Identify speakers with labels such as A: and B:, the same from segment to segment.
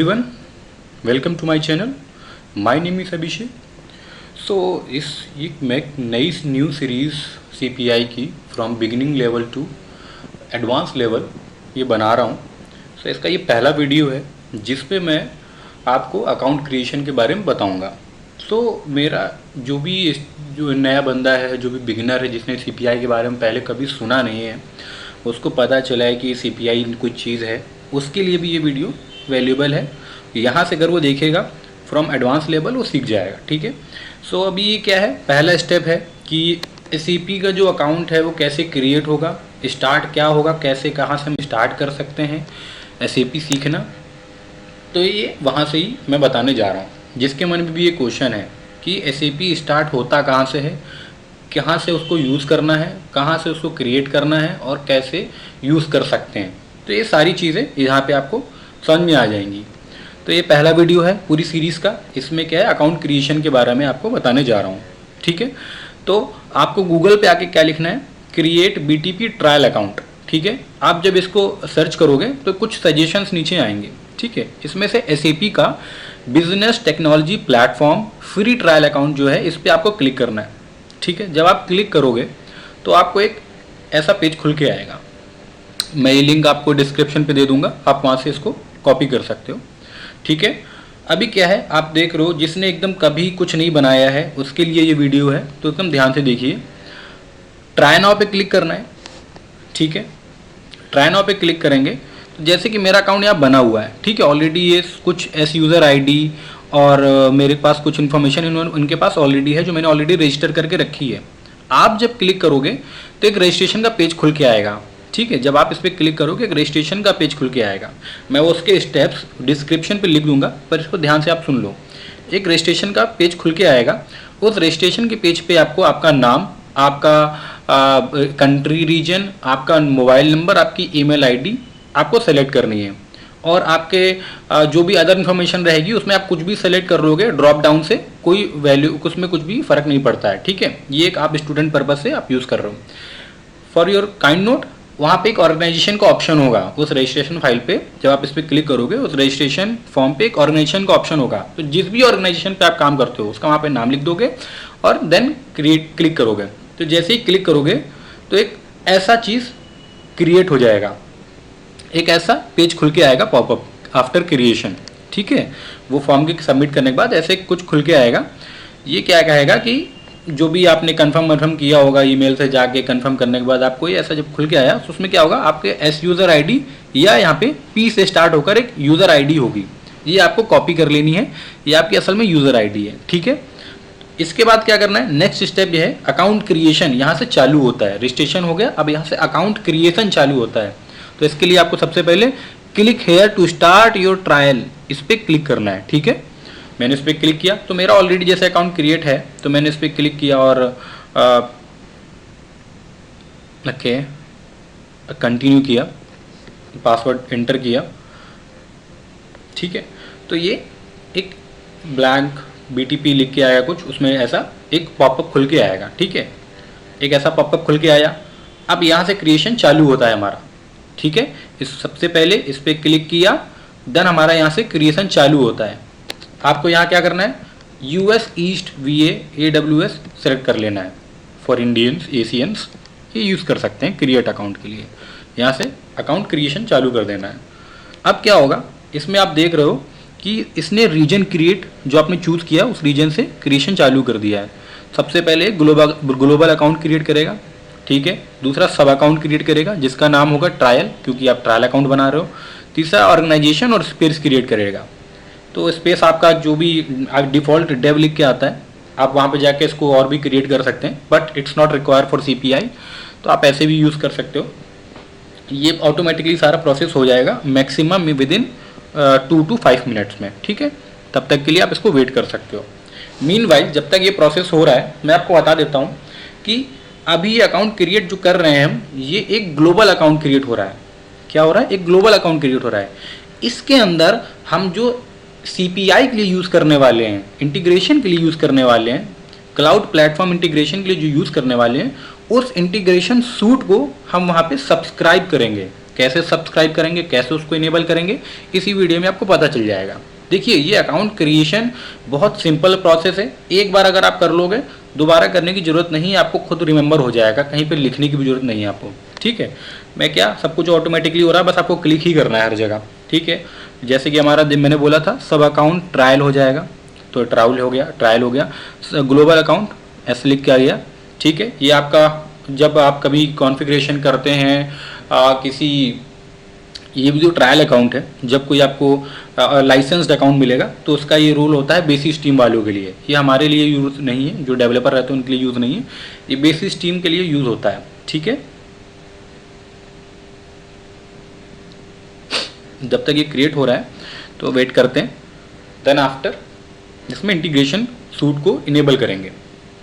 A: Everyone, welcome to my channel. My name is Abhishek. So ये मैं एक नई न्यू सीरीज़ सीपीआई की from beginning level to advance level ये बना रहा हूँ। सो इसका ये पहला वीडियो है जिस पे मैं आपको अकाउंट क्रिएशन के बारे में बताऊँगा। सो मेरा जो नया बंदा है, जो भी बिगिनर है, जिसने सीपीआई के बारे में पहले कभी सुना नहीं है, उसको पता चला है कि सीपीआई कोई चीज़ है, उसके लिए भी ये वीडियो वैल्यूएबल है। यहाँ से अगर वो देखेगा फ्रॉम एडवांस लेवल वो सीख जाएगा। ठीक है। सो अभी ये क्या है, पहला स्टेप है कि एसएपी का जो अकाउंट है वो कैसे क्रिएट होगा, स्टार्ट क्या होगा, कैसे कहाँ से हम स्टार्ट कर सकते हैं एसएपी सीखना। तो ये वहाँ से ही मैं बताने जा रहा हूँ। जिसके मन में भी ये क्वेश्चन है कि एसएपी स्टार्ट होता कहाँ से है, कहाँ से उसको यूज़ करना है, कहाँ से उसको क्रिएट करना है और कैसे यूज़ कर सकते हैं, तो ये सारी चीज़ें यहाँ पे आपको समझ में आ जाएंगी। तो ये पहला वीडियो है पूरी सीरीज़ का। इसमें क्या है, अकाउंट क्रिएशन के बारे में आपको बताने जा रहा हूँ। ठीक है। तो आपको गूगल पे आके क्या लिखना है, क्रिएट बीटीपी ट्रायल अकाउंट। ठीक है। आप जब इसको सर्च करोगे तो कुछ सजेशंस नीचे आएंगे। ठीक है। इसमें से एसएपी का business technology platform free trial account जो है, इस पर आपको क्लिक करना है। ठीक है। जब आप क्लिक करोगे तो आपको एक ऐसा पेज खुल के आएगा। मैं ये लिंक आपको डिस्क्रिप्शन पे दे दूंगा, आप वहाँ से इसको कॉपी कर सकते हो। ठीक है। अभी क्या है, आप देख रहे हो जिसने एकदम कभी कुछ नहीं बनाया है उसके लिए ये वीडियो है, तो एकदम ध्यान से देखिए। ट्राई नाउ पे क्लिक करना है। ठीक है। ट्राई नाउ पे क्लिक करेंगे तो जैसे कि मेरा अकाउंट यहाँ बना हुआ है। ठीक है। ऑलरेडी ये कुछ एस यूज़र आईडी और मेरे पास कुछ इन्फॉर्मेशन उनके पास ऑलरेडी है जो मैंने ऑलरेडी रजिस्टर करके रखी है। आप जब क्लिक करोगे तो एक रजिस्ट्रेशन का पेज खुल के आएगा। ठीक है। जब आप इस पर क्लिक करोगे एक रजिस्ट्रेशन का पेज खुल के आएगा। मैं उसके स्टेप्स डिस्क्रिप्शन पे लिख दूंगा, पर इसको ध्यान से आप सुन लो। एक रजिस्ट्रेशन का पेज खुल के आएगा। उस रजिस्ट्रेशन के पेज पे आपको आपका नाम, आपका कंट्री रीजन, आपका मोबाइल नंबर, आपकी ईमेल आईडी आपको सेलेक्ट करनी है और आपके जो भी अदर इन्फॉर्मेशन रहेगी उसमें आप कुछ भी सेलेक्ट कर लोगे ड्रॉप डाउन से, कोई वैल्यू उसमें कुछ भी फर्क नहीं पड़ता है। ठीक है। ये एक आप स्टूडेंट पर्पज से आप यूज़ कर रहे हो। फॉर योर काइंड नोट, वहाँ पे एक ऑर्गेनाइजेशन का ऑप्शन होगा उस रजिस्ट्रेशन फाइल पे। जब आप इस पर क्लिक करोगे उस रजिस्ट्रेशन फॉर्म पे एक ऑर्गेनाइजेशन का ऑप्शन होगा। तो जिस भी ऑर्गेनाइजेशन पे आप काम करते हो उसका वहाँ पे नाम लिख दोगे और देन क्लिक करोगे। तो जैसे ही क्लिक करोगे तो एक ऐसा चीज़ क्रिएट हो जाएगा, एक ऐसा पेज खुल के आएगा पॉपअप आफ्टर क्रिएशन। ठीक है। वो फॉर्म के सबमिट करने के बाद ऐसे कुछ खुल के आएगा। ये क्या कहेगा कि जो भी आपने कंफर्म किया होगा ईमेल से जाके कंफर्म करने के बाद आपको ये ऐसा जब खुल के आया तो उसमें क्या होगा, आपके एस यूज़र आईडी या यहाँ पे पी से स्टार्ट होकर एक यूज़र आईडी होगी, ये आपको कॉपी कर लेनी है। ये आपकी असल में यूज़र आईडी है। ठीक है। इसके बाद क्या करना है, नेक्स्ट स्टेप ये है अकाउंट क्रिएशन यहाँ से चालू होता है। रजिस्ट्रेशन हो गया, अब यहाँ से अकाउंट क्रिएशन चालू होता है। तो इसके लिए आपको सबसे पहले click here to start your trial, इस पर क्लिक करना है। ठीक है। मैंने इस पर क्लिक किया तो मेरा ऑलरेडी जैसे अकाउंट क्रिएट है, तो मैंने इस पर क्लिक किया और ओके कंटिन्यू किया, पासवर्ड एंटर किया। ठीक है। तो ये एक ब्लैंक बीटीपी लिख के आया कुछ, उसमें ऐसा एक पॉपअप खुल के आएगा। ठीक है। एक ऐसा पॉपअप खुल के आया। अब यहाँ से क्रिएशन चालू होता है हमारा। ठीक है। इस सबसे पहले इस पर क्लिक किया, देन हमारा यहाँ से क्रिएशन चालू होता है। आपको यहाँ क्या करना है, यूएस ईस्ट वीए AWS सेलेक्ट कर लेना है। फॉर इंडियंस एशियंस ये यूज़ कर सकते हैं क्रिएट अकाउंट के लिए। यहाँ से अकाउंट क्रिएशन चालू कर देना है। अब क्या होगा, इसमें आप देख रहे हो कि इसने रीजन क्रिएट जो आपने चूज़ किया उस रीजन से क्रिएशन चालू कर दिया है। सबसे पहले ग्लोबल अकाउंट क्रिएट करेगा। ठीक है। दूसरा सब अकाउंट क्रिएट करेगा जिसका नाम होगा ट्रायल, क्योंकि आप ट्रायल अकाउंट बना रहे हो। तीसरा ऑर्गेनाइजेशन और स्पेस क्रिएट करेगा। तो स्पेस आपका जो भी डिफ़ॉल्ट डेव लिख के आता है, आप वहाँ पे जाके इसको और भी क्रिएट कर सकते हैं, but it's not require for CPI, तो आप ऐसे भी यूज़ कर सकते हो। ये ऑटोमेटिकली सारा प्रोसेस हो जाएगा maximum with in 2 to 5 minutes में। ठीक है। तब तक के लिए आप इसको वेट कर सकते हो। मीनवाइल जब तक ये प्रोसेस हो रहा है, मैं आपको बता देता हूँ कि अभी ये अकाउंट क्रिएट जो कर रहे हैं हम, ये एक ग्लोबल अकाउंट क्रिएट हो रहा है। क्या हो रहा है, एक ग्लोबल अकाउंट क्रिएट हो रहा है। इसके अंदर हम जो सीपीआई के लिए यूज़ करने वाले हैं, इंटीग्रेशन के लिए यूज़ करने वाले हैं, क्लाउड प्लेटफॉर्म इंटीग्रेशन के लिए जो यूज़ करने वाले हैं, उस इंटीग्रेशन सूट को हम वहाँ पे सब्सक्राइब करेंगे। कैसे सब्सक्राइब करेंगे, कैसे उसको इनेबल करेंगे, इसी वीडियो में आपको पता चल जाएगा। देखिए ये अकाउंट क्रिएशन बहुत सिंपल प्रोसेस है, एक बार अगर आप कर लोगे दोबारा करने की जरूरत नहीं है, आपको खुद रिमेंबर हो जाएगा, कहीं पे लिखने की भी जरूरत नहीं है आपको। ठीक है, मैं क्या सब कुछ ऑटोमेटिकली हो रहा है, बस आपको क्लिक ही करना है हर जगह। ठीक है, जैसे कि हमारा मैंने बोला था सब अकाउंट ट्रायल हो जाएगा, तो ट्रायल हो गया। ग्लोबल अकाउंट ऐसे लिख के आ गया। ठीक है, ये आपका जब आप कभी कॉन्फ़िगरेशन करते हैं किसी, ये भी जो ट्रायल अकाउंट है, जब कोई आपको लाइसेंस्ड अकाउंट मिलेगा तो उसका ये रूल होता है बेसिस टीम वालों के लिए, ये हमारे लिए यूज़ नहीं है, जो डेवलपर रहते हैं उनके लिए यूज़ नहीं है, ये बेसिस टीम के लिए यूज़ होता है। ठीक है, जब तक ये क्रिएट हो रहा है तो वेट करते हैं। देन आफ्टर इसमें इंटीग्रेशन सूट को इनेबल करेंगे।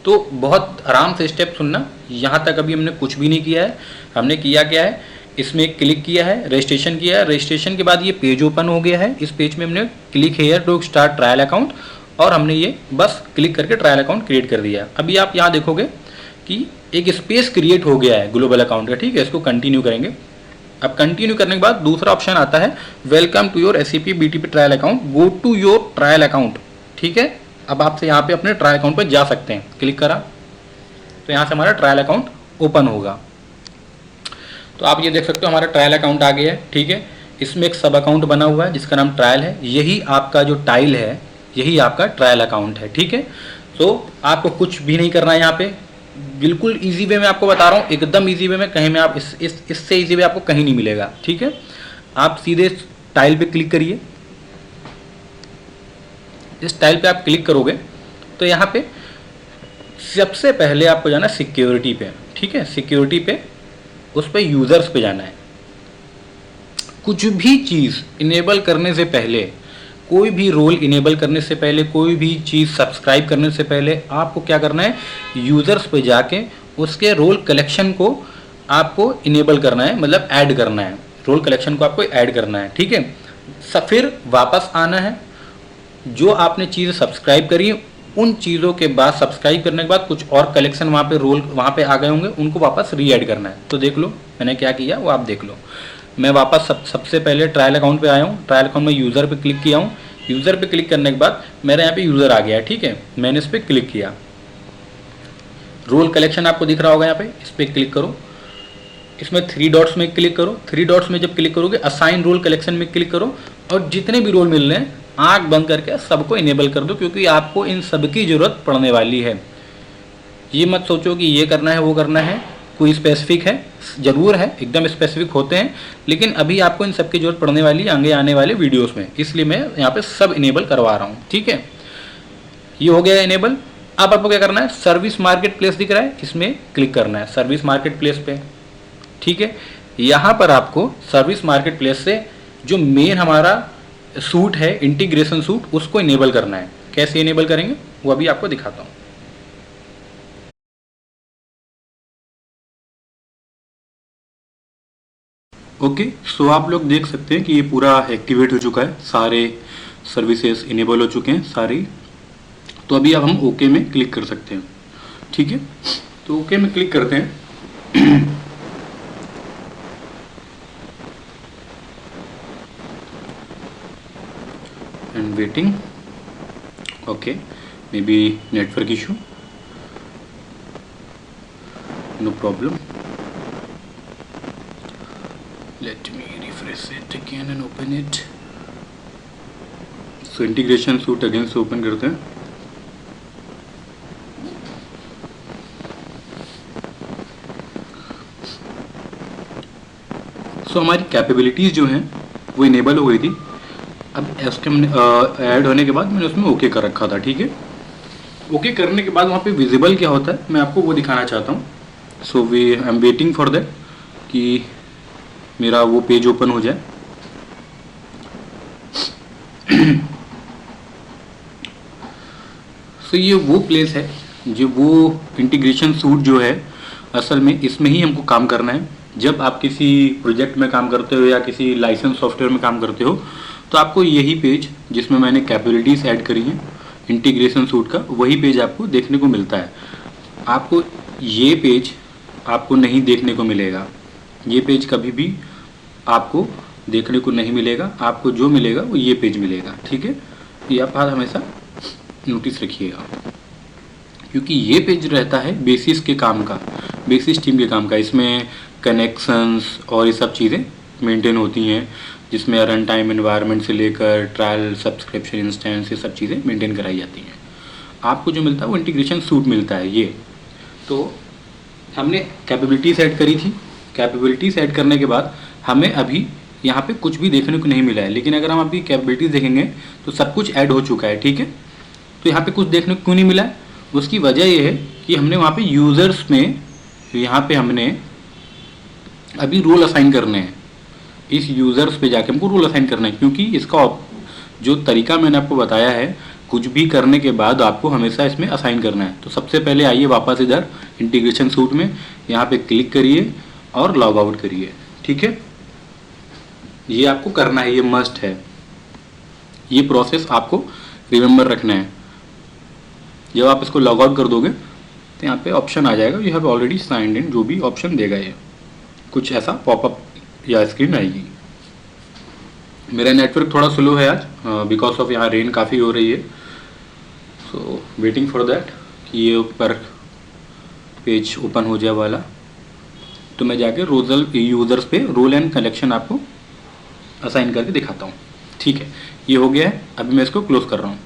A: तो बहुत आराम से स्टेप सुनना, यहाँ तक अभी हमने कुछ भी नहीं किया है। हमने किया क्या है, इसमें क्लिक किया है, रजिस्ट्रेशन किया है, रजिस्ट्रेशन के बाद ये पेज ओपन हो गया है। इस पेज में हमने click here to start trial account, और हमने ये बस क्लिक करके ट्रायल अकाउंट क्रिएट कर दिया। अभी आप यहाँ देखोगे कि एक स्पेस क्रिएट हो गया है ग्लोबल अकाउंट का। ठीक है, इसको कंटिन्यू करेंगे। अब कंटिन्यू करने के बाद दूसरा ऑप्शन आता है welcome to your SAP BTP trial account, go to your trial account. ठीक है, अब आपसे यहाँ पे अपने ट्रायल अकाउंट पर जा सकते हैं। क्लिक करा तो यहाँ से हमारा ट्रायल अकाउंट ओपन होगा। तो आप ये देख सकते हो हमारा ट्रायल अकाउंट आ गया है। ठीक है, इसमें एक सब अकाउंट बना हुआ है जिसका नाम ट्रायल है, यही आपका जो टाइल है यही आपका ट्रायल अकाउंट है। ठीक है, तो आपको कुछ भी नहीं करना है यहाँ पे, बिल्कुल इजी वे में आपको बता रहा हूँ, एकदम इजी वे में, कहीं में आप इससे इजी वे आपको कहीं नहीं मिलेगा। ठीक है, आप सीधे टाइल पे क्लिक करिए। इस टाइल पे आप क्लिक करोगे तो यहाँ पे सबसे पहले आपको जाना सिक्योरिटी पे। ठीक है, सिक्योरिटी पे उस पे यूजर्स पे जाना है। कुछ भी चीज़ इनेबल करने से पहले, कोई भी रोल इनेबल करने से पहले, कोई भी चीज़ सब्सक्राइब करने से पहले आपको क्या करना है, यूजर्स पे जाके उसके रोल कलेक्शन को आपको इनेबल करना है, मतलब ऐड करना है, रोल कलेक्शन को आपको ऐड करना है। ठीक है, फिर वापस आना है, जो आपने चीज़ सब्सक्राइब करी उन चीज़ों के बाद, सब्सक्राइब करने के बाद कुछ और कलेक्शन वहाँ पे रोल वहाँ पे आ गए होंगे, उनको वापस री ऐड करना है। तो देख लो मैंने क्या किया वो आप देख लो। मैं वापस सबसे पहले ट्रायल अकाउंट पे आया हूँ, ट्रायल अकाउंट में यूज़र पे क्लिक किया हूँ। यूज़र पे क्लिक करने के बाद मेरे यहाँ पे यूज़र आ गया है। ठीक है, मैंने इस पर क्लिक किया, रोल कलेक्शन आपको दिख रहा होगा, यहाँ पे इस पर क्लिक करो, इसमें 3 डॉट्स में क्लिक करो। 3 डॉट्स में जब क्लिक करोगे असाइन रोल कलेक्शन में क्लिक करो, और जितने भी रोल मिल रहे हैं आंख बंद करके सबको इनेबल कर दो, क्योंकि आपको इन सब की ज़रूरत पड़ने वाली है। ये मत सोचो कि ये करना है वो करना है, कोई स्पेसिफिक है, ज़रूर है, एकदम स्पेसिफिक होते हैं, लेकिन अभी आपको इन सब की ज़रूरत पड़ने वाली है आगे आने वाले वीडियोस में, इसलिए मैं यहाँ पे सब इनेबल करवा रहा हूँ। ठीक है, ये हो गया इनेबल। अब आपको क्या करना है, सर्विस मार्केट प्लेस दिख रहा है, इसमें क्लिक करना है, सर्विस मार्केट प्लेस पे। ठीक है, यहाँ पर आपको सर्विस मार्केट प्लेस से जो मेन हमारा सूट है, इंटीग्रेशन सूट, उसको इनेबल करना है। कैसे इनेबल करेंगे वो अभी आपको दिखाता हूँ। ओके, सो आप लोग देख सकते हैं कि ये पूरा एक्टिवेट हो चुका है, सारे सर्विसेज इनेबल हो चुके हैं सारी। तो अभी अब हम ओके में क्लिक कर सकते हैं। ठीक है, तो ओके में क्लिक करते हैं। And waiting, okay, maybe network issue, no problem, let me refresh it again and open it. So integration suite again से ओपन करते हैं। सो हमारी कैपेबिलिटीज़ जो हैं वो इनेबल हो गई थी। अब उसके हमने ऐड होने के बाद मैंने उसमें ओके कर रखा था। ठीक है, ओके करने के बाद वहाँ पे विजिबल क्या होता है मैं आपको वो दिखाना चाहता हूँ। So I am waiting for that कि मेरा वो पेज ओपन हो जाए। सो ये वो प्लेस है, जो वो इंटीग्रेशन सूट जो है, असल में इसमें ही हमको काम करना है। जब आप किसी प्रोजेक्ट में काम करते हो या किसी लाइसेंस सॉफ्टवेयर में काम करते हो तो आपको यही पेज, जिसमें मैंने कैपेबिलिटीज ऐड करी हैं इंटीग्रेशन सूट का, वही पेज आपको देखने को मिलता है। आपको ये पेज आपको नहीं देखने को मिलेगा। ये पेज कभी भी आपको देखने को नहीं मिलेगा। आपको जो मिलेगा वो ये पेज मिलेगा, ठीक है। ये आप हमेशा नोटिस रखिएगा, क्योंकि ये पेज रहता है बेसिस के काम का, बेसिस टीम के काम का। इसमें कनेक्शंस और ये सब चीज़ें मेंटेन होती हैं, जिसमें रन टाइम एनवायरनमेंट से लेकर ट्रायल, सब्सक्रिप्शन, इंस्टेंस, ये सब चीज़ें मेंटेन कराई जाती हैं। आपको जो मिलता है वो इंटीग्रेशन सूट मिलता है। ये तो हमने कैपेबिलिटीज ऐड करी थी। कैपेबिलिटीज ऐड करने के बाद हमें अभी यहाँ पे कुछ भी देखने को नहीं मिला है, लेकिन अगर हम अभी कैपेबिलिटीज देखेंगे तो सब कुछ ऐड हो चुका है, ठीक है। तो यहाँ पे कुछ देखने को क्यों नहीं मिला है, उसकी वजह ये है कि हमने वहाँ पे यूज़र्स में यहाँ पे हमने अभी रोल असाइन करने हैं। इस यूज़र्स पे जाके हमको रोल असाइन करना है, क्योंकि इसका जो तरीका मैंने आपको बताया है, कुछ भी करने के बाद आपको हमेशा इसमें असाइन करना है। तो सबसे पहले आइए वापस इधर इंटीग्रेशन सूट में, यहाँ पे क्लिक करिए और लॉग आउट करिए, ठीक है। ये आपको करना है, ये मस्ट है। ये प्रोसेस आपको रिमेंबर रखना है। जब आप इसको लॉग आउट कर दोगे तो यहाँ पे ऑप्शन आ जाएगा, you have already signed in, जो भी ऑप्शन देगा ये कुछ ऐसा पॉपअप या स्क्रीन आएगी। मेरा नेटवर्क थोड़ा स्लो है आज, बिकॉज ऑफ यहाँ रेन काफ़ी हो रही है। सो वेटिंग फॉर दैट कि ये ऊपर पेज ओपन हो जाए वाला, तो मैं जाके रोजल यूज़र्स पे रोल एंड कलेक्शन आपको असाइन करके दिखाता हूँ, ठीक है। ये हो गया है, अभी मैं इसको क्लोज कर रहा हूँ,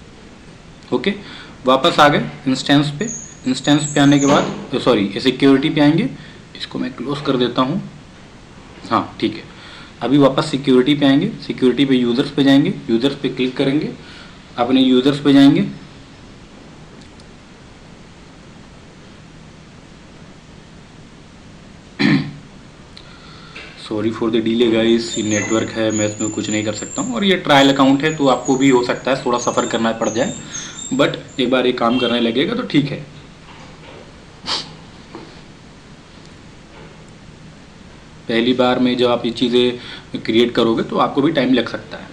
A: ओके। वापस आ गए इंस्टेंस पे। इंस्टेंस पे आने के बाद सॉरी सिक्योरिटी पे आएंगे, इसको मैं क्लोज कर देता हूँ, हाँ ठीक है। अभी वापस सिक्योरिटी पे आएंगे, सिक्योरिटी पे यूज़र्स पे जाएंगे, यूज़र्स पे क्लिक करेंगे, अपने यूज़र्स पे जाएंगे, sorry for the delay guys, network है, मैं इसमें कुछ नहीं कर सकता हूँ। और ये ट्रायल अकाउंट है तो आपको भी हो सकता है थोड़ा सफ़र करना पड़ जाए, बट एक बार ये काम करने लगेगा तो ठीक है। पहली बार में जब आप ये चीज़ें क्रिएट करोगे तो आपको भी टाइम लग सकता है,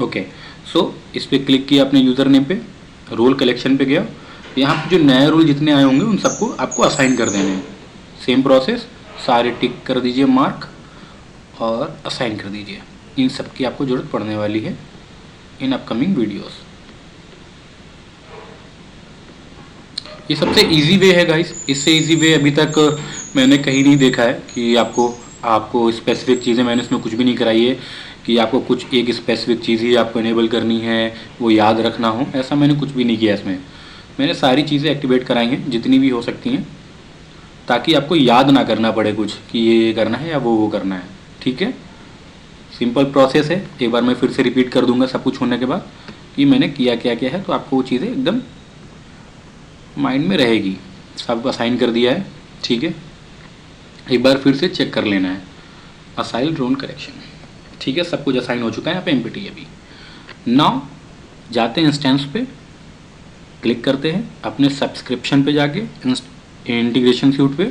A: ओके। सो इस पर क्लिक किया अपने यूज़र नेम पे, रोल कलेक्शन पे गया। यहाँ पे जो नए रोल जितने आए होंगे उन सबको आपको असाइन कर देने हैं। सेम प्रोसेस, सारे टिक कर दीजिए मार्क और असाइन कर दीजिए। इन सब की आपको ज़रूरत पड़ने वाली है इन अपकमिंग वीडियोस। ये सबसे इजी वे है गाइस, इससे इजी वे अभी तक मैंने कहीं नहीं देखा है कि आपको स्पेसिफिक चीज़ें, मैंने इसमें कुछ भी नहीं कराई है कि आपको कुछ एक स्पेसिफिक चीज़ ही आपको इनेबल करनी है, वो याद रखना हो, ऐसा मैंने कुछ भी नहीं किया इसमें। मैंने सारी चीज़ें एक्टिवेट कराई हैं जितनी भी हो सकती हैं, ताकि आपको याद ना करना पड़े कुछ कि ये करना है या वो करना है, ठीक है। सिंपल प्रोसेस है, एक बार मैं फिर से रिपीट कर दूंगा सब कुछ होने के बाद कि मैंने किया क्या क्या है, तो आपको वो चीज़ें एकदम माइंड में रहेगी। सब असाइन कर दिया है, ठीक है। एक बार फिर से चेक कर लेना है, असाइन रोल करेक्शन, ठीक है। सब कुछ असाइन हो चुका है यहाँ पे एम्प्टी अभी। नाउ जाते हैं इंस्टेंस पे, क्लिक करते हैं अपने सब्सक्रिप्शन पे जाके इंटीग्रेशन सूट पे,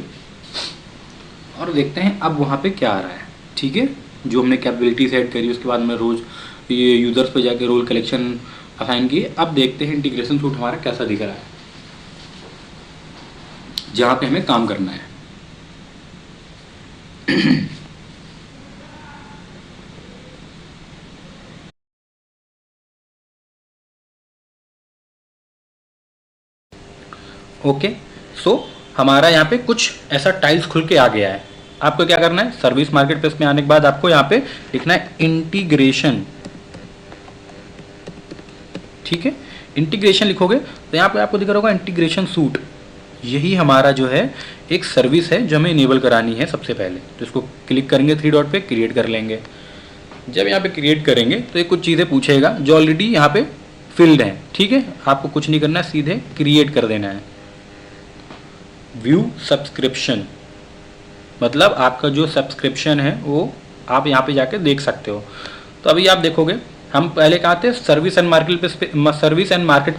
A: और देखते हैं अब वहाँ पे क्या आ रहा है, ठीक है। जो हमने कैपेबिलिटी सेट करी उसके बाद में रोज ये यूज़र्स पे जाके रोल कलेक्शन असाइन किए। अब देखते हैं इंटीग्रेशन सूट हमारा कैसा दिख रहा है, जहाँ पे हमें काम करना है। ओके, सो हमारा यहाँ पे कुछ ऐसा टाइल्स खुल के आ गया है। आपको क्या करना है, सर्विस मार्केट प्लेस में आने के बाद आपको यहाँ पे लिखना है इंटीग्रेशन, ठीक है। इंटीग्रेशन लिखोगे तो यहाँ पे आपको दिख रहा होगा इंटीग्रेशन सूट। यही हमारा जो है एक सर्विस है जो हमें इनेबल करानी है सबसे पहले। तो इसको क्लिक करेंगे 3 डॉट पे, क्रिएट कर लेंगे। जब यहाँ पे क्रिएट करेंगे तो ये कुछ चीज़ें पूछेगा जो ऑलरेडी यहाँ पे फिल्ड हैं, ठीक है। आपको कुछ नहीं करना है, सीधे क्रिएट कर देना है। व्यू सब्सक्रिप्शन मतलब आपका जो सब्सक्रिप्शन है वो आप यहाँ पे जाके देख सकते हो। तो अभी आप देखोगे हम पहले कहाँ थे, सर्विस एंड मार्केट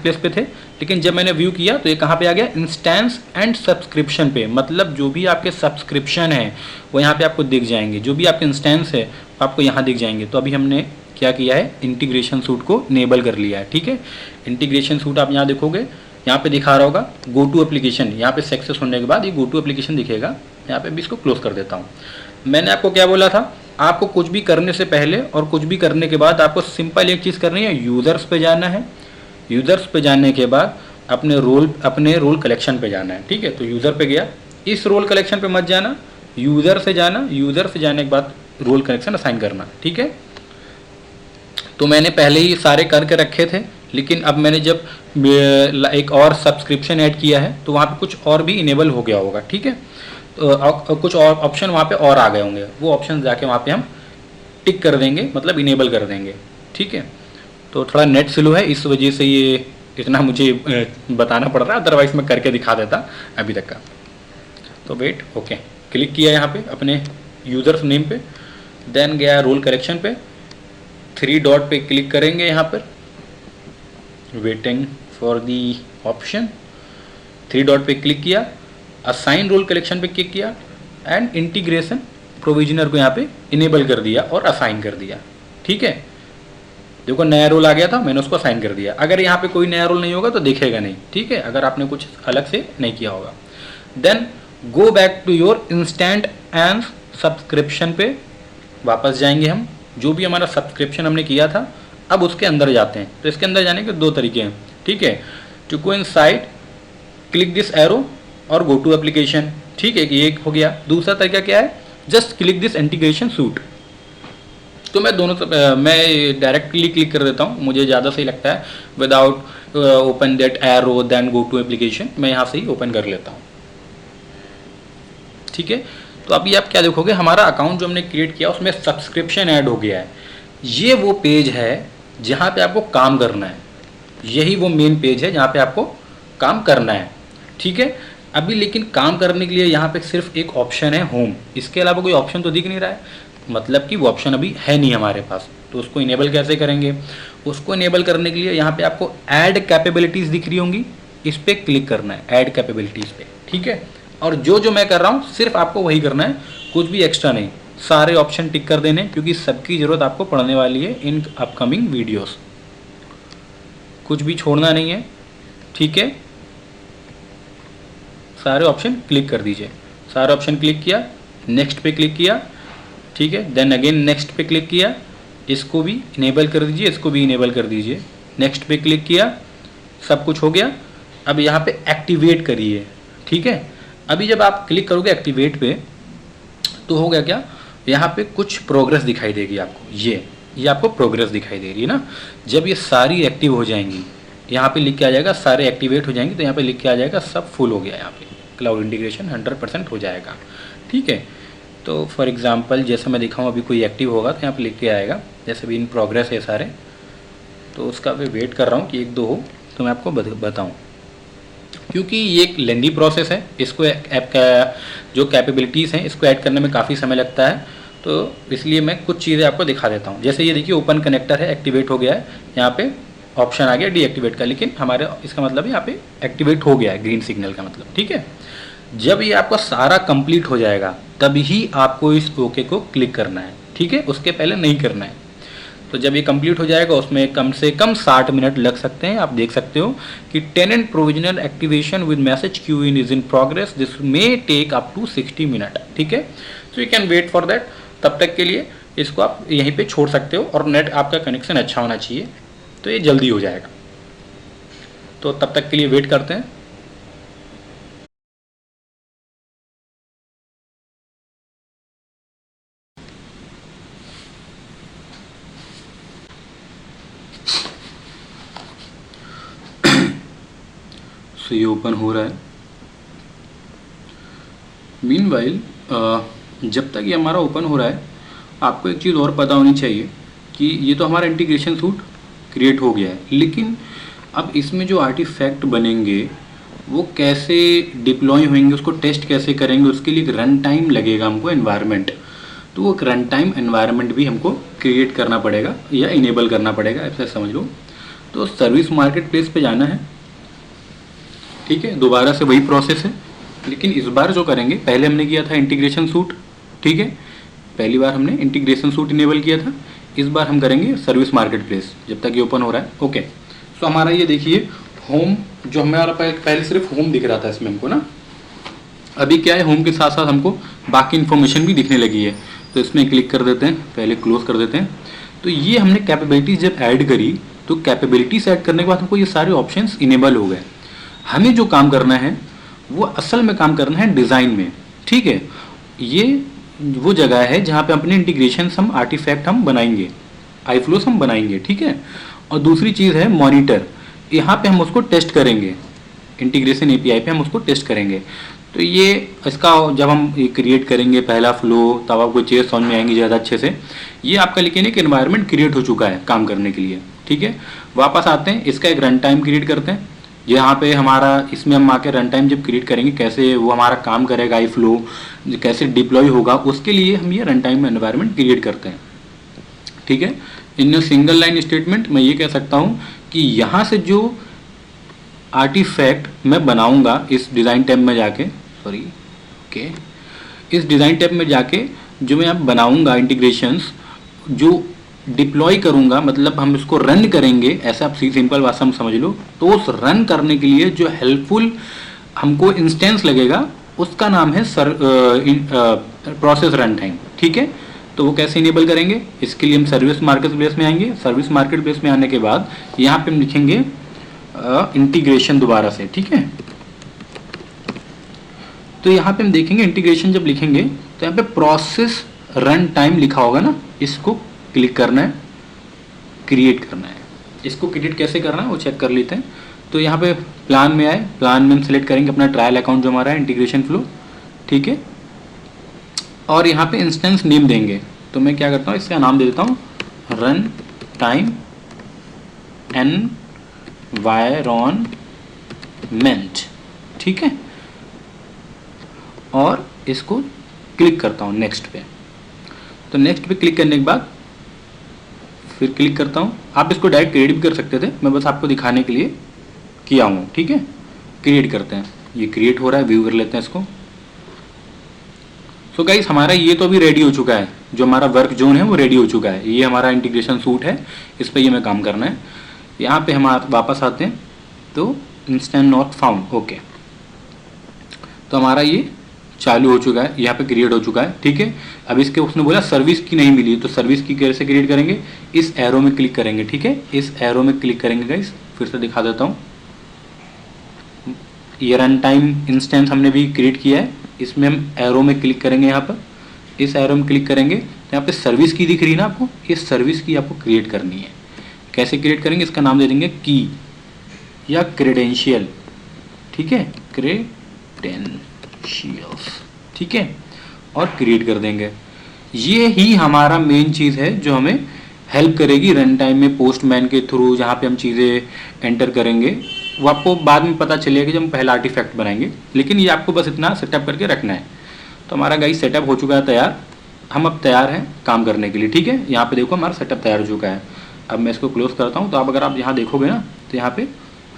A: प्लेस पे थे, लेकिन जब मैंने व्यू किया तो ये कहाँ पे आ गया, इंस्टेंस एंड सब्सक्रिप्शन पे। मतलब जो भी आपके सब्सक्रिप्शन है वो यहाँ पे आपको दिख जाएंगे, जो भी आपके इंस्टेंस है आपको यहाँ दिख जाएंगे। तो अभी हमने क्या किया है, इंटीग्रेशन सूट को इनेबल कर लिया है, ठीक है। इंटीग्रेशन सूट आप यहाँ देखोगे, यहाँ पे दिखा रहा होगा गो टू एप्लीकेशन। यहाँ पे सक्सेस होने के बाद ये गो टू एप्लीकेशन दिखेगा। यहाँ पे भी इसको क्लोज कर देता हूँ। मैंने आपको क्या बोला था, आपको कुछ भी करने से पहले और कुछ भी करने के बाद आपको सिंपल एक चीज़ करनी है, यूज़र्स पे जाना है। यूज़र्स पे जाने के बाद अपने रोल कलेक्शन पे जाना है। ठीक है, तो यूज़र पे गया, इस रोल कलेक्शन पे मत जाना, यूज़र से जाना, यूज़र से जाने के बाद रोल कलेक्शन असाइन करना। ठीक है, तो मैंने पहले ही सारे करके रखे थे, लेकिन अब मैंने जब एक और सब्सक्रिप्शन ऐड किया है तो वहाँ पे कुछ और भी इनेबल हो गया होगा। ठीक है, तो कुछ और ऑप्शन वहाँ पे और आ गए होंगे, वो ऑप्शन जाके वहाँ पे हम टिक कर देंगे, मतलब इनेबल कर देंगे। ठीक है, तो थोड़ा नेट स्लो है, इस वजह से ये इतना मुझे बताना पड़ रहा है, अदरवाइज मैं करके दिखा देता अभी तक का। तो वेट, ओके, क्लिक किया यहाँ पे अपने यूज़र्स नेम पे, देन गया रोल कलेक्शन पे, 3 डॉट पे क्लिक करेंगे यहाँ पर, waiting for the option, 3 dot पे क्लिक किया, असाइन रोल कलेक्शन पे क्लिक किया एंड इंटीग्रेशन प्रोविजनर को यहाँ पे इनेबल कर दिया और असाइन कर दिया। ठीक है, देखो नया रोल आ गया था, मैंने उसको असाइन कर दिया। अगर यहाँ पे कोई नया रोल नहीं होगा तो दिखेगा नहीं। ठीक है, अगर आपने कुछ अलग से नहीं किया होगा। Then go back to your instant and subscription पे वापस जाएंगे हम, जो भी हमारा सब्सक्रिप्शन हमने किया था, अब उसके अंदर जाते हैं। तो इसके अंदर जाने के 2 तरीके हैं। ठीक है, to go inside click this arrow और गो टू एप्लीकेशन। ठीक है, कि एक हो गया। दूसरा तरीका क्या है, just click this integration suit. तो मैं दोनों मैं डायरेक्टली क्लिक कर देता हूँ, मुझे ज़्यादा सही लगता है, without open that arrow then go to application, मैं यहाँ से ही ओपन कर लेता हूँ। ठीक है, तो अभी आप क्या देखोगे, हमारा अकाउंट जो हमने क्रिएट किया उसमें सब्सक्रिप्शन ऐड हो गया है। ये वो पेज है जहाँ पे आपको काम करना है, यही वो मेन पेज है जहाँ पे आपको काम करना है। ठीक है, अभी लेकिन काम करने के लिए यहाँ पे सिर्फ एक ऑप्शन है होम, इसके अलावा कोई ऑप्शन तो दिख नहीं रहा है, मतलब कि वो ऑप्शन अभी है नहीं हमारे पास। तो उसको इनेबल कैसे करेंगे, उसको इनेबल करने के लिए यहाँ पे आपको ऐड कैपेबिलिटीज़ दिख रही होंगी, इस पर क्लिक करना है, ऐड कैपेबिलिटीज़ पे। ठीक है, और जो मैं कर रहा हूँ सिर्फ आपको वही करना है, कुछ भी एक्स्ट्रा नहीं, सारे ऑप्शन टिक कर देने, क्योंकि सबकी ज़रूरत आपको पड़ने वाली है इन अपकमिंग वीडियोस, कुछ भी छोड़ना नहीं है। ठीक है, सारे ऑप्शन क्लिक कर दीजिए। सारे ऑप्शन क्लिक किया, नेक्स्ट पे क्लिक किया। ठीक है, देन अगेन नेक्स्ट पे क्लिक किया, इसको भी इनेबल कर दीजिए, इसको भी इनेबल कर दीजिए। नेक्स्ट पे क्लिक किया, सब कुछ हो गया। अब यहाँ पे एक्टिवेट करिए। ठीक है, अभी जब आप क्लिक करोगे एक्टिवेट पे तो हो गया क्या, यहाँ पे कुछ प्रोग्रेस दिखाई देगी आपको, ये आपको प्रोग्रेस दिखाई दे रही है ना। जब ये सारी एक्टिव हो जाएंगी, यहाँ पे लिख के आ जाएगा सारे एक्टिवेट हो जाएंगी, तो यहाँ पे लिख के आ जाएगा सब फुल हो गया, यहाँ पे क्लाउड इंटीग्रेशन 100% हो जाएगा। ठीक है, तो फॉर एग्जांपल जैसे मैं दिखाऊँ, अभी कोई एक्टिव होगा तो यहाँ पे लिख के आएगा, जैसे भी इन प्रोग्रेस है सारे, तो उसका मैं वेट कर रहा हूँ कि 1-2 हो तो मैं आपको बताऊँ, क्योंकि ये एक लेंदी प्रोसेस है। इसको ऐप का जो कैपेबिलिटीज़ हैं इसको ऐड करने में काफ़ी समय लगता है, तो इसलिए मैं कुछ चीज़ें आपको दिखा देता हूँ। जैसे ये देखिए ओपन कनेक्टर है, एक्टिवेट हो गया है, यहाँ पे ऑप्शन आ गया डीएक्टिवेट का, लेकिन हमारे इसका मतलब यहाँ पे एक्टिवेट हो गया है, ग्रीन सिग्नल का मतलब। ठीक है, जब ये आपका सारा कंप्लीट हो जाएगा तभी आपको इस ओके को क्लिक करना है। ठीक है, उसके पहले नहीं करना है। तो जब ये कंप्लीट हो जाएगा उसमें कम से कम 60 मिनट लग सकते हैं। आप देख सकते हो कि tenant provisional activation with message queue in is in progress, this may take up to 60 minute. ठीक है, so you can wait for that. तब तक के लिए इसको आप यहीं पे छोड़ सकते हो, और नेट आपका कनेक्शन अच्छा होना चाहिए, तो ये जल्दी हो जाएगा। तो तब तक के लिए वेट करते हैं। सो ये ओपन हो रहा है। मीनवाइल जब तक ये हमारा ओपन हो रहा है, आपको एक चीज़ और पता होनी चाहिए कि ये तो हमारा इंटीग्रेशन सूट क्रिएट हो गया है, लेकिन अब इसमें जो आर्टिफैक्ट बनेंगे वो कैसे डिप्लॉय होंगे, उसको टेस्ट कैसे करेंगे, उसके लिए एक रन टाइम लगेगा हमको, एनवायरनमेंट। तो वो रन टाइम एनवायरनमेंट भी हमको क्रिएट करना पड़ेगा या इनेबल करना पड़ेगा, ऐसा समझ लो। तो सर्विस मार्केट प्लेस पे जाना है। ठीक है, दोबारा से वही प्रोसेस है, लेकिन इस बार जो करेंगे, पहले हमने किया था इंटीग्रेशन सूट। ठीक है, पहली बार हमने इंटीग्रेशन सूट इनेबल किया था, इस बार हम करेंगे सर्विस मार्केट प्लेस, जब तक ये ओपन हो रहा है। ओके, सो हमारा ये देखिए होम, जो हमारा पहले सिर्फ होम दिख रहा था इसमें हमको ना, अभी क्या है, होम के साथ साथ हमको बाकी इन्फॉर्मेशन भी दिखने लगी है, तो इसमें क्लिक कर देते हैं, पहले क्लोज कर देते हैं। तो ये हमने कैपेबिलिटीज जब ऐड करी, तो कैपेबिलिटीज ऐड करने के बाद हमको ये सारे ऑप्शंस इनेबल हो गए। हमें जो काम करना है वो असल में काम करना है डिज़ाइन में, ठीक है। ये वो जगह है जहाँ पे अपने इंटीग्रेशन हम आर्टिफैक्ट हम बनाएंगे, आईफ्लोस हम बनाएंगे, ठीक है। और दूसरी चीज़ है मॉनिटर, यहाँ पे हम उसको टेस्ट करेंगे, इंटीग्रेशन एपीआई पे हम उसको टेस्ट करेंगे। तो ये इसका जब हम क्रिएट करेंगे पहला फ्लो, तब आपको चीज़ें समझ में आएंगी ज़्यादा अच्छे से। ये आपका लेकिन एक एनवायरनमेंट क्रिएट हो चुका है काम करने के लिए, ठीक है। वापस आते हैं, इसका एक रन टाइम क्रिएट करते हैं। यहाँ पे हमारा इसमें हम आके रन टाइम जब क्रिएट करेंगे, कैसे वो हमारा काम करेगा, आई फ्लो कैसे डिप्लॉय होगा, उसके लिए हम ये रन टाइम एनवायरनमेंट क्रिएट करते हैं, ठीक है। इन सिंगल लाइन स्टेटमेंट मैं ये कह सकता हूँ कि यहाँ से जो आर्टिफैक्ट मैं बनाऊंगा इस डिज़ाइन टैब में जाके, सॉरी ओके, इस डिज़ाइन टैब में जाके जो मैं अब बनाऊंगा इंटीग्रेशंस, जो डिप्लॉय करूंगा, मतलब हम इसको रन करेंगे, ऐसा आप सिंपल भाषा में समझ लो। तो उस रन करने के लिए जो हेल्पफुल हमको इंस्टेंस लगेगा, उसका नाम है प्रोसेस रन टाइम, ठीक है। तो वो कैसे इनेबल करेंगे, इसके लिए हम सर्विस मार्केट प्लेस में आएंगे। सर्विस मार्केट प्लेस में आने के बाद यहाँ पे हम लिखेंगे इंटीग्रेशन दोबारा से, ठीक है। तो यहाँ पे हम देखेंगे इंटीग्रेशन जब लिखेंगे तो यहाँ पे प्रोसेस रन टाइम लिखा होगा ना, इसको क्लिक करना है, क्रिएट करना है। इसको क्रिएट कैसे करना है वो चेक कर लेते हैं। तो यहाँ पे प्लान में आए, प्लान में हम सिलेक्ट करेंगे अपना ट्रायल अकाउंट जो हमारा है इंटीग्रेशन फ्लो, ठीक है। और यहाँ पे इंस्टेंस नेम देंगे, तो मैं क्या करता हूँ, इसका नाम दे देता हूँ रन टाइम एनवायरनमेंट, ठीक है। और इसको क्लिक करता हूँ नेक्स्ट पे। तो नेक्स्ट पे क्लिक करने के बाद फिर क्लिक करता हूँ। आप इसको डायरेक्ट क्रिएट भी कर सकते थे, मैं बस आपको दिखाने के लिए किया हूँ, ठीक है। क्रिएट करते हैं, ये क्रिएट हो रहा है, व्यू कर लेते हैं इसको। सो गाइस हमारा ये तो अभी रेडी हो चुका है, जो हमारा वर्क जोन है वो रेडी हो चुका है। ये हमारा इंटीग्रेशन सूट है, इस पर ये हमें काम करना है। यहाँ पे हम वापस आते हैं, तो इंस्टेंट नॉट फाउंड, ओके। तो हमारा ये चालू हो चुका है, यहाँ पे क्रिएट हो चुका है, ठीक है। अब इसके उसने बोला सर्विस की नहीं मिली, तो सर्विस की कैसे क्रिएट करेंगे, इस एरो में क्लिक करेंगे, ठीक है। इस एरो में क्लिक करेंगे गाइस, फिर से दिखा देता हूँ। ये रन टाइम इंस्टेंस हमने भी क्रिएट किया है, इसमें हम एरो में क्लिक करेंगे। यहाँ पर इस एरो में क्लिक करेंगे तो यहाँ पे सर्विस की दिख रही है ना आपको, इस सर्विस की आपको क्रिएट करनी है। कैसे क्रिएट करेंगे, इसका नाम दे देंगे की या क्रेडेंशियल, ठीक है, क्रेडेंशियल्स, ठीक है। और क्रिएट कर देंगे। ये ही हमारा मेन चीज़ है जो हमें हेल्प करेगी रन टाइम में पोस्टमैन के थ्रू, जहाँ पे हम चीज़ें एंटर करेंगे। वो आपको बाद में पता चलेगा जब हम पहला आर्टिफैक्ट बनाएंगे, लेकिन ये आपको बस इतना सेटअप करके रखना है। तो हमारा गाइस सेटअप हो चुका है तैयार, हम अब तैयार हैं काम करने के लिए, ठीक है। यहाँ पे देखो हमारा सेटअप तैयार हो चुका है। अब मैं इसको क्लोज करता हूँ। तो आप अगर आप यहाँ देखोगे ना, तो यहाँ पे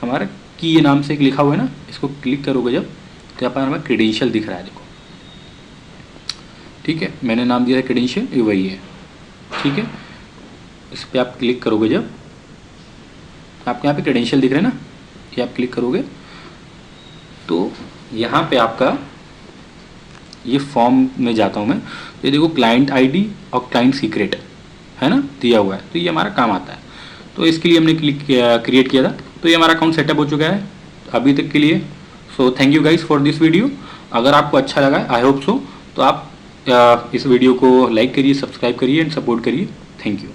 A: हमारा की ये नाम से एक लिखा हुआ है ना, इसको क्लिक करोगे जब, तो यहाँ पर हमारा क्रेडेंशियल दिख रहा है, देखो, ठीक है। मैंने नाम दिया है क्रेडेंशियल, ये वही है, ठीक है। इस पर आप क्लिक करोगे जब, आपको यहाँ पे क्रेडेंशियल दिख रहे हैं ना, ये आप क्लिक करोगे तो यहाँ पे आपका ये फॉर्म में जाता हूँ मैं, तो ये देखो क्लाइंट आईडी और क्लाइंट सीक्रेट है ना दिया हुआ है, तो ये हमारा काम आता है। तो इसके लिए हमने क्रिएट किया था। तो ये हमारा अकाउंट सेटअप हो चुका है अभी तक के लिए। So thank you guys for this video. अगर आपको अच्छा लगा, आई होप सो, तो आप इस वीडियो को लाइक करिए, सब्सक्राइब करिए एंड सपोर्ट करिए। Thank you.